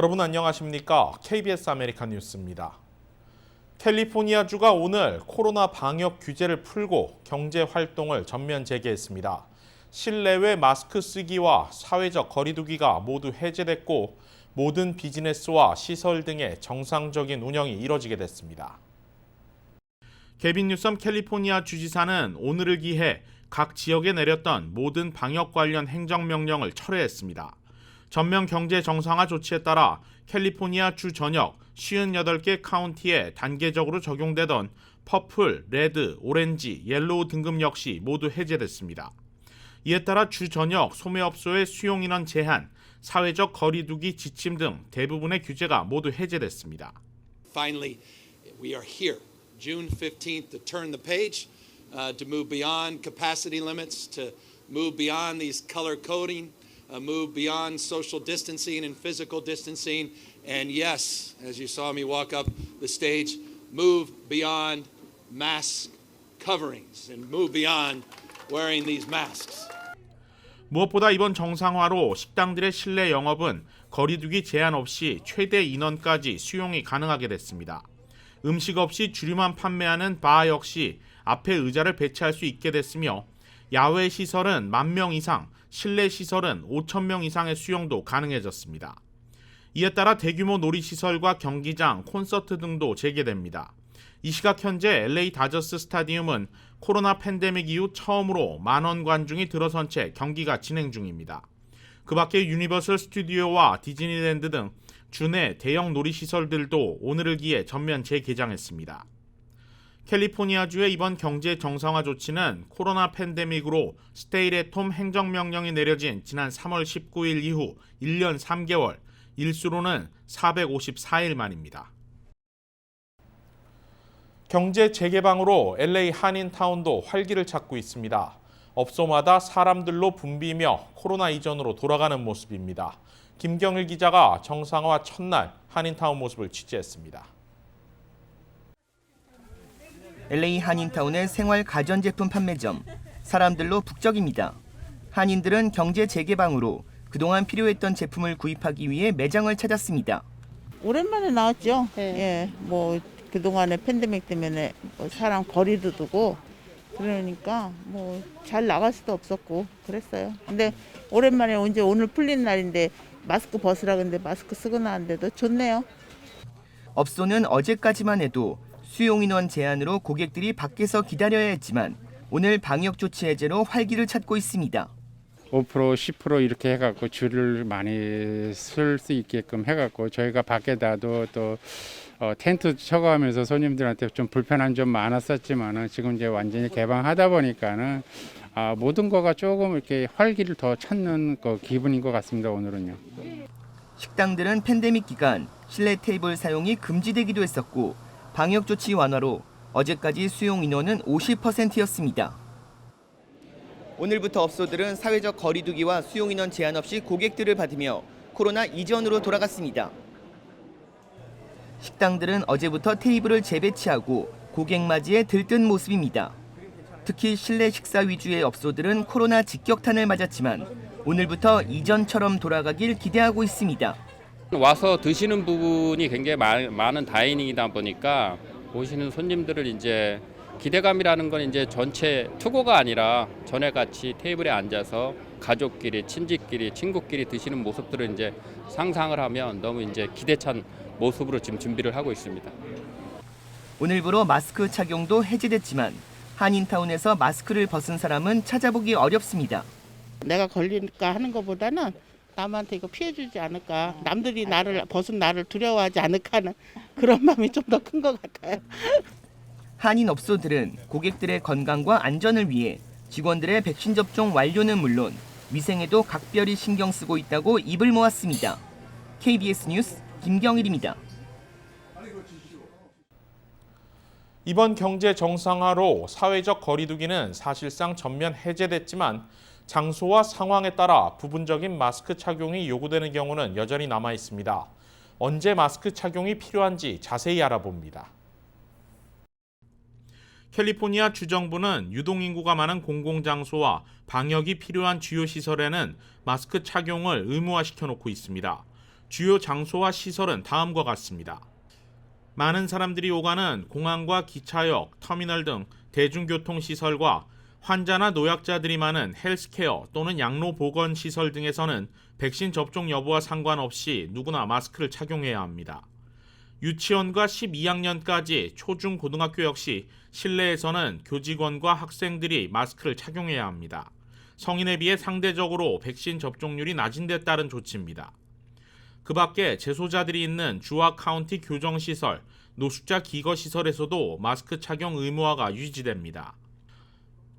여러분 안녕하십니까? KBS 아메리칸 뉴스입니다. 캘리포니아주가 오늘 코로나 방역 규제를 풀고 경제 활동을 전면 재개했습니다. 실내외 마스크 쓰기와 사회적 거리 두기가 모두 해제됐고 모든 비즈니스와 시설 등의 정상적인 운영이 이뤄지게 됐습니다. 게빈 뉴섬 캘리포니아 주지사는 오늘을 기해 각 지역에 내렸던 모든 방역 관련 행정명령을 철회했습니다. 전면 경제 정상화 조치에 따라 캘리포니아 주 전역 58개 카운티에 단계적으로 적용되던 퍼플, 레드, 오렌지, 옐로우 등급 역시 모두 해제됐습니다. 이에 따라 주 전역 소매업소의 수용 인원 제한, 사회적 거리 두기 지침 등 대부분의 규제가 모두 해제됐습니다. Finally, we are here, June 15th, to turn the page, to move beyond capacity limits, to move beyond these color coding, move beyond social distancing and physical distancing, and yes, as you saw me walk up the stage, move beyond mask coverings and move beyond wearing these masks. 무엇보다 이번 정상화로 식당들의 실내 영업은 거리두기 제한 없이 최대 인원까지 수용이 가능하게 됐습니다. 음식 없이 주류만 판매하는 바 역시 앞에 의자를 배치할 수 있게 됐으며 야외 시설은 10,000명 이상, 실내 시설은 5,000명 이상의 수용도 가능해졌습니다. 이에 따라 대규모 놀이시설과 경기장, 콘서트 등도 재개됩니다. 이 시각 현재 LA 다저스 스타디움은 코로나 팬데믹 이후 처음으로 10,000원 관중이 들어선 채 경기가 진행 중입니다. 그 밖에 유니버설 스튜디오와 디즈니랜드 등 주내 대형 놀이시설들도 오늘을 기해 전면 재개장했습니다. 캘리포니아주의 이번 경제 정상화 조치는 코로나 팬데믹으로 스테이 앳 홈 행정명령이 내려진 지난 3월 19일 이후 1년 3개월, 일수로는 454일 만입니다. 경제 재개방으로 LA 한인타운도 활기를 찾고 있습니다. 업소마다 사람들로 붐비며 코로나 이전으로 돌아가는 모습입니다. 김경일 기자가 정상화 첫날 한인타운 모습을 취재했습니다. LA 한인타운의 생활 가전제품 판매점, 사람들로 북적입니다. 한인들은 경제 재개방으로 그동안 필요했던 제품을 구입하기 위해 매장을 찾았습니다. 오랜만에 나왔죠. 예, 뭐 그동안에 팬데믹 때문에 뭐 사람 거리도 두고 그러니까 뭐 잘 나갈 수도 없었고 그랬어요. 근데 오랜만에 이제 오늘 풀린 날인데 마스크 벗으라 근데 마스크 쓰고 나왔는데도 좋네요. 업소는 어제까지만 해도 수용 인원 제한으로 고객들이 밖에서 기다려야 했지만 오늘 방역 조치 해제로 활기를 찾고 있습니다. 5%, 10% 이렇게 해갖고 줄을 많이 쓸 수 있게끔 해갖고 저희가 밖에다도 또 텐트 쳐가면서 손님들한테 좀 불편한 점 많았었지만은 지금 이제 완전히 개방하다 보니까는 모든 거가 조금 이렇게 활기를 더 찾는 기분인 것 같습니다. 오늘은요. 식당들은 팬데믹 기간 실내 테이블 사용이 금지되기도 했었고 방역 조치 완화로 어제까지 수용 인원은 50%였습니다. 오늘부터 업소들은 사회적 거리 두기와 수용 인원 제한 없이 고객들을 받으며 코로나 이전으로 돌아갔습니다. 식당들은 어제부터 테이블을 재배치하고 고객 맞이에 들뜬 모습입니다. 특히 실내 식사 위주의 업소들은 코로나 직격탄을 맞았지만 오늘부터 이전처럼 돌아가길 기대하고 있습니다. 와서 드시는 부분이 굉장히 많은 다이닝이다 보니까 오시는 손님들을 이제 기대감이라는 건 이제 전체 투고가 아니라 전에 같이 테이블에 앉아서 가족끼리, 친지끼리, 친구끼리 드시는 모습들을 이제 상상을 하면 너무 이제 기대찬 모습으로 지금 준비를 하고 있습니다. 오늘부로 마스크 착용도 해제됐지만 한인타운에서 마스크를 벗은 사람은 찾아보기 어렵습니다. 내가 걸릴까 하는 것보다는 남한테 이거 피해주지 않을까, 남들이 나를 벗은 나를 두려워하지 않을까 하는 그런 마음이 좀 더 큰 것 같아요. 한인 업소들은 고객들의 건강과 안전을 위해 직원들의 백신 접종 완료는 물론 위생에도 각별히 신경 쓰고 있다고 입을 모았습니다. KBS 뉴스 김경일입니다. 이번 경제 정상화로 사회적 거리 두기는 사실상 전면 해제됐지만 장소와 상황에 따라 부분적인 마스크 착용이 요구되는 경우는 여전히 남아 있습니다. 언제 마스크 착용이 필요한지 자세히 알아봅니다. 캘리포니아 주정부는 유동인구가 많은 공공장소와 방역이 필요한 주요 시설에는 마스크 착용을 의무화시켜 놓고 있습니다. 주요 장소와 시설은 다음과 같습니다. 많은 사람들이 오가는 공항과 기차역, 터미널 등 대중교통시설과 환자나 노약자들이 많은 헬스케어 또는 양로보건시설 등에서는 백신 접종 여부와 상관없이 누구나 마스크를 착용해야 합니다. 유치원과 12학년까지 초중고등학교 역시 실내에서는 교직원과 학생들이 마스크를 착용해야 합니다. 성인에 비해 상대적으로 백신 접종률이 낮은 데 따른 조치입니다. 그 밖에 재소자들이 있는 주와 카운티 교정시설, 노숙자 기거시설에서도 마스크 착용 의무화가 유지됩니다.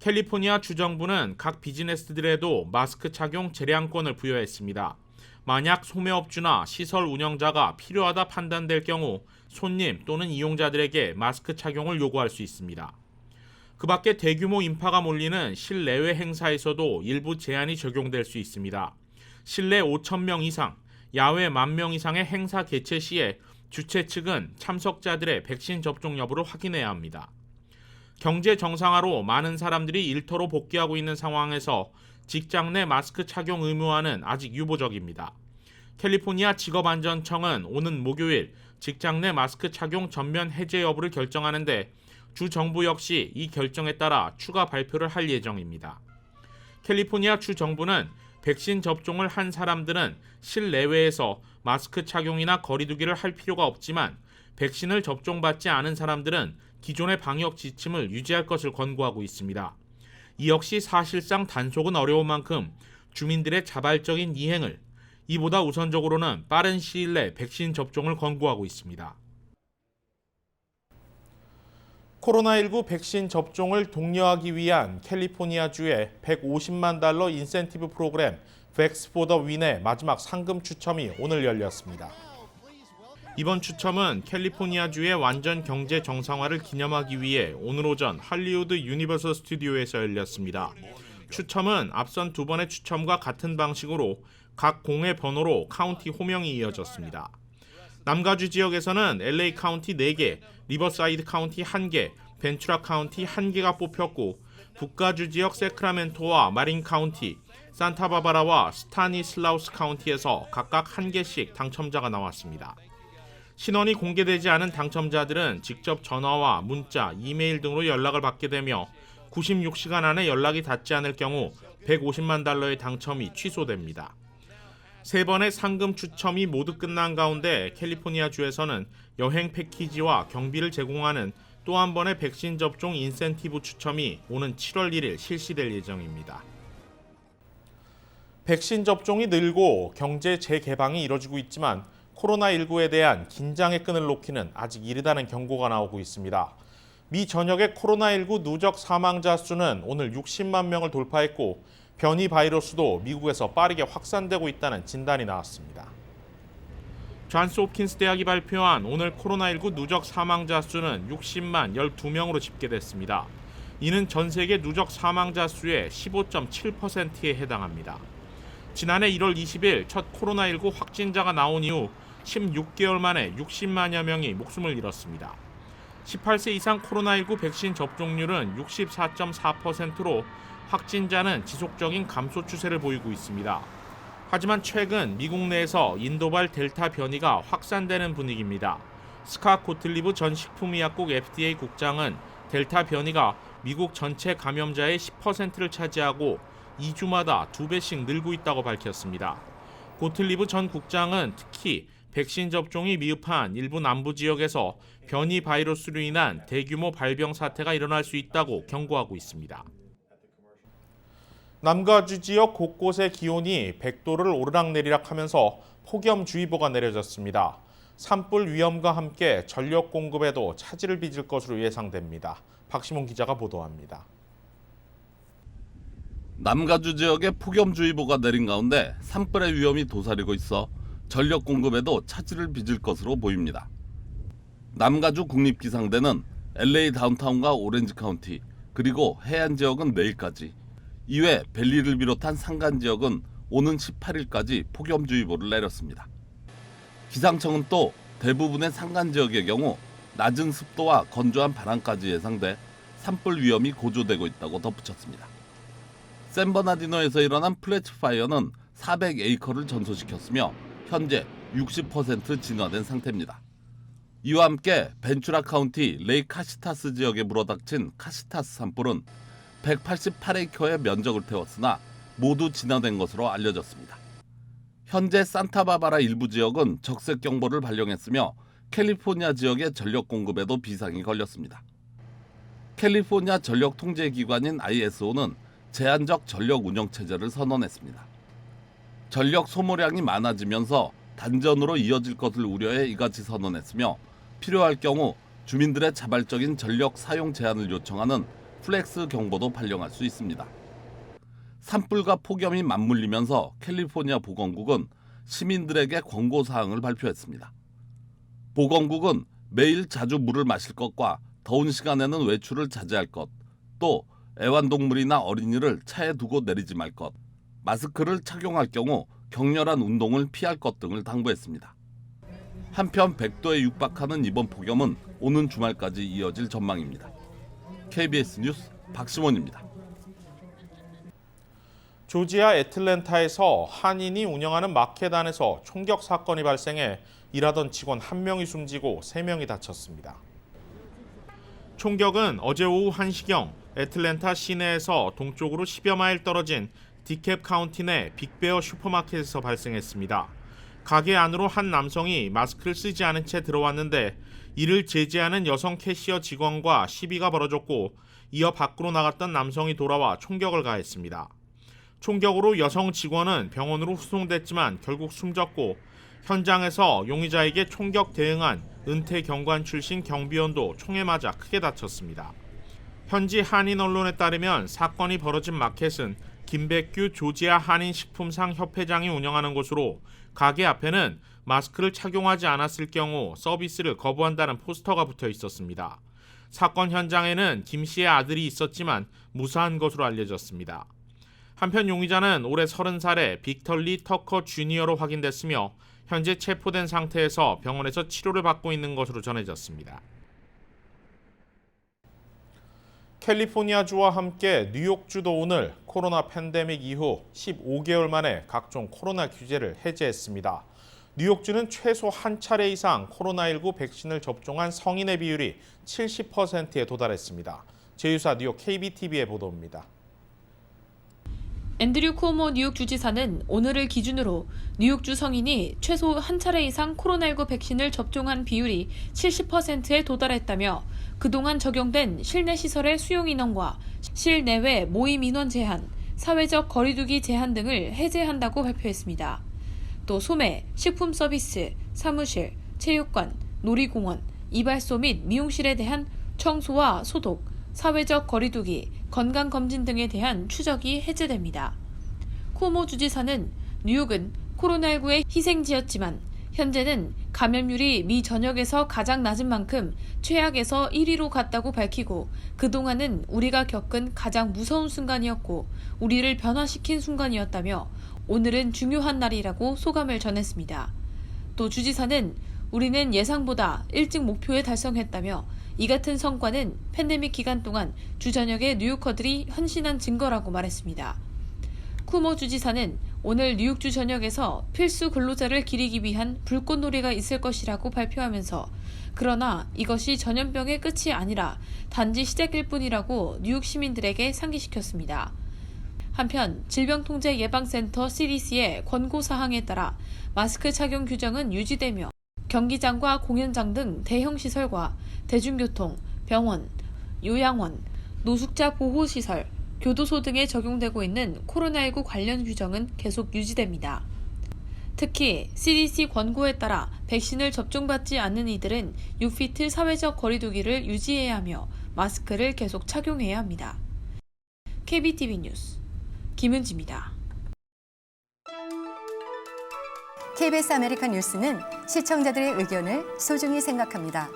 캘리포니아 주정부는 각 비즈니스들에도 마스크 착용 재량권을 부여했습니다. 만약 소매업주나 시설 운영자가 필요하다 판단될 경우 손님 또는 이용자들에게 마스크 착용을 요구할 수 있습니다. 그 밖에 대규모 인파가 몰리는 실내외 행사에서도 일부 제한이 적용될 수 있습니다. 실내 5,000명 이상, 야외 10,000명 이상의 행사 개최 시에 주최 측은 참석자들의 백신 접종 여부를 확인해야 합니다. 경제 정상화로 많은 사람들이 일터로 복귀하고 있는 상황에서 직장 내 마스크 착용 의무화는 아직 유보적입니다. 캘리포니아 직업안전청은 오는 목요일 직장 내 마스크 착용 전면 해제 여부를 결정하는데 주 정부 역시 이 결정에 따라 추가 발표를 할 예정입니다. 캘리포니아 주 정부는 백신 접종을 한 사람들은 실내외에서 마스크 착용이나 거리 두기를 할 필요가 없지만 백신을 접종받지 않은 사람들은 기존의 방역 지침을 유지할 것을 권고하고 있습니다. 이 역시 사실상 단속은 어려운 만큼 주민들의 자발적인 이행을, 이보다 우선적으로는 빠른 시일 내 백신 접종을 권고하고 있습니다. 코로나19 백신 접종을 독려하기 위한 캘리포니아주의 $150만 인센티브 프로그램 Vax for the Win의 마지막 상금 추첨이 오늘 열렸습니다. 이번 추첨은 캘리포니아주의 완전 경제 정상화를 기념하기 위해 오늘 오전 할리우드 유니버설 스튜디오에서 열렸습니다. 추첨은 앞선 두 번의 추첨과 같은 방식으로 각 공의 번호로 카운티 호명이 이어졌습니다. 남가주 지역에서는 LA 카운티 4개, 리버사이드 카운티 1개, 벤츄라 카운티 1개가 뽑혔고 북가주 지역 세크라멘토와 마린 카운티, 산타바바라와 스타니슬라우스 카운티에서 각각 1개씩 당첨자가 나왔습니다. 신원이 공개되지 않은 당첨자들은 직접 전화와 문자, 이메일 등으로 연락을 받게 되며 96시간 안에 연락이 닿지 않을 경우 $150만 당첨이 취소됩니다. 세 번의 상금 추첨이 모두 끝난 가운데 캘리포니아주에서는 여행 패키지와 경비를 제공하는 또 한 번의 백신 접종 인센티브 추첨이 오는 7월 1일 실시될 예정입니다. 백신 접종이 늘고 경제 재개방이 이뤄지고 있지만 코로나19에 대한 긴장의 끈을 놓기는 아직 이르다는 경고가 나오고 있습니다. 미 전역의 코로나19 누적 사망자 수는 오늘 60만 명을 돌파했고 변이 바이러스도 미국에서 빠르게 확산되고 있다는 진단이 나왔습니다. 존스 홉킨스 대학이 발표한 오늘 코로나19 누적 사망자 수는 60만 12명으로 집계됐습니다. 이는 전 세계 누적 사망자 수의 15.7%에 해당합니다. 지난해 1월 20일 첫 코로나19 확진자가 나온 이후 16개월 만에 60만여 명이 목숨을 잃었습니다. 18세 이상 코로나19 백신 접종률은 64.4%로 확진자는 지속적인 감소 추세를 보이고 있습니다. 하지만 최근 미국 내에서 인도발 델타 변이가 확산되는 분위기입니다. 스캇 고틀리브 전 식품의약국 FDA 국장은 델타 변이가 미국 전체 감염자의 10%를 차지하고 2주마다 2배씩 늘고 있다고 밝혔습니다. 고틀리브 전 국장은 특히 백신 접종이 미흡한 일부 남부 지역에서 변이 바이러스로 인한 대규모 발병 사태가 일어날 수 있다고 경고하고 있습니다. 남가주 지역 곳곳의 기온이 100도를 오르락내리락하면서 폭염주의보가 내려졌습니다. 산불 위험과 함께 전력 공급에도 차질을 빚을 것으로 예상됩니다. 박시몬 기자가 보도합니다. 남가주 지역에 폭염주의보가 내린 가운데 산불의 위험이 도사리고 있어 전력 공급에도 차질을 빚을 것으로 보입니다. 남가주 국립기상대는 LA 다운타운과 오렌지 카운티 그리고 해안 지역은 내일까지, 이외 밸리를 비롯한 산간 지역은 오는 18일까지 폭염주의보를 내렸습니다. 기상청은 또 대부분의 산간 지역의 경우 낮은 습도와 건조한 바람까지 예상돼 산불 위험이 고조되고 있다고 덧붙였습니다. 샌버나디노에서 일어난 플래치 파이어는 400에이커를 전소시켰으며 현재 60% 진화된 상태입니다. 이와 함께 벤추라 카운티 레이 카시타스 지역에 불어닥친 카시타스 산불은 188에이커의 면적을 태웠으나 모두 진화된 것으로 알려졌습니다. 현재 산타바바라 일부 지역은 적색 경보를 발령했으며 캘리포니아 지역의 전력 공급에도 비상이 걸렸습니다. 캘리포니아 전력 통제 기관인 ISO는 제한적 전력 운영 체제를 선언했습니다. 전력 소모량이 많아지면서 단전으로 이어질 것을 우려해 이같이 선언했으며 필요할 경우 주민들의 자발적인 전력 사용 제한을 요청하는 플렉스 경보도 발령할 수 있습니다. 산불과 폭염이 맞물리면서 캘리포니아 보건국은 시민들에게 권고사항을 발표했습니다. 보건국은 매일 자주 물을 마실 것과 더운 시간에는 외출을 자제할 것, 또 애완동물이나 어린이를 차에 두고 내리지 말 것, 마스크를 착용할 경우 격렬한 운동을 피할 것 등을 당부했습니다. 한편 100도에 육박하는 이번 폭염은 오는 주말까지 이어질 전망입니다. KBS 뉴스 박시원입니다. 조지아 애틀랜타에서 한인이 운영하는 마켓 안에서 총격 사건이 발생해 일하던 직원 1명이 숨지고 3명이 다쳤습니다. 총격은 어제 오후 1시경 애틀랜타 시내에서 동쪽으로 10여 마일 떨어진 디캡 카운티 내 빅베어 슈퍼마켓에서 발생했습니다. 가게 안으로 한 남성이 마스크를 쓰지 않은 채 들어왔는데 이를 제지하는 여성 캐시어 직원과 시비가 벌어졌고 이어 밖으로 나갔던 남성이 돌아와 총격을 가했습니다. 총격으로 여성 직원은 병원으로 후송됐지만 결국 숨졌고 현장에서 용의자에게 총격 대응한 은퇴 경관 출신 경비원도 총에 맞아 크게 다쳤습니다. 현지 한인 언론에 따르면 사건이 벌어진 마켓은 김백규 조지아 한인식품상 협회장이 운영하는 곳으로 가게 앞에는 마스크를 착용하지 않았을 경우 서비스를 거부한다는 포스터가 붙어 있었습니다. 사건 현장에는 김 씨의 아들이 있었지만 무사한 것으로 알려졌습니다. 한편 용의자는 올해 30살의 빅털리 터커 주니어로 확인됐으며 현재 체포된 상태에서 병원에서 치료를 받고 있는 것으로 전해졌습니다. 캘리포니아주와 함께 뉴욕주도 오늘 코로나 팬데믹 이후 15개월 만에 각종 코로나 규제를 해제했습니다. 뉴욕주는 최소 한 차례 이상 코로나19 백신을 접종한 성인의 비율이 70%에 도달했습니다. 제휴사 뉴욕 KBTV의 보도입니다. 앤드류 쿠오모 뉴욕 주지사는 오늘을 기준으로 뉴욕주 성인이 최소 한 차례 이상 코로나19 백신을 접종한 비율이 70%에 도달했다며 그동안 적용된 실내 시설의 수용 인원과 실내외 모임 인원 제한, 사회적 거리두기 제한 등을 해제한다고 발표했습니다. 또 소매, 식품 서비스, 사무실, 체육관, 놀이공원, 이발소 및 미용실에 대한 청소와 소독, 사회적 거리두기, 건강검진 등에 대한 추적이 해제됩니다. 쿠오모 주지사는 뉴욕은 코로나19의 희생지였지만 현재는 감염률이 미 전역에서 가장 낮은 만큼 최악에서 1위로 갔다고 밝히고 그동안은 우리가 겪은 가장 무서운 순간이었고 우리를 변화시킨 순간이었다며 오늘은 중요한 날이라고 소감을 전했습니다. 또 주지사는 우리는 예상보다 일찍 목표에 달성했다며 이 같은 성과는 팬데믹 기간 동안 주 전역의 뉴요커들이 헌신한 증거라고 말했습니다. 쿠오모 주지사는 오늘 뉴욕주 전역에서 필수 근로자를 기리기 위한 불꽃놀이가 있을 것이라고 발표하면서 그러나 이것이 전염병의 끝이 아니라 단지 시작일 뿐이라고 뉴욕 시민들에게 상기시켰습니다. 한편 질병통제예방센터 CDC의 권고사항에 따라 마스크 착용 규정은 유지되며 경기장과 공연장 등 대형 시설과 대중교통, 병원, 요양원, 노숙자 보호시설, 교도소 등에 적용되고 있는 코로나19 관련 규정은 계속 유지됩니다. 특히 CDC 권고에 따라 백신을 접종받지 않는 이들은 6피트 사회적 거리두기를 유지해야 하며 마스크를 계속 착용해야 합니다. KBTV 뉴스 김은지입니다. KBS 아메리칸 뉴스는 시청자들의 의견을 소중히 생각합니다.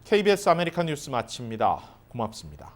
KBS 아메리칸 뉴스 마칩니다. 고맙습니다.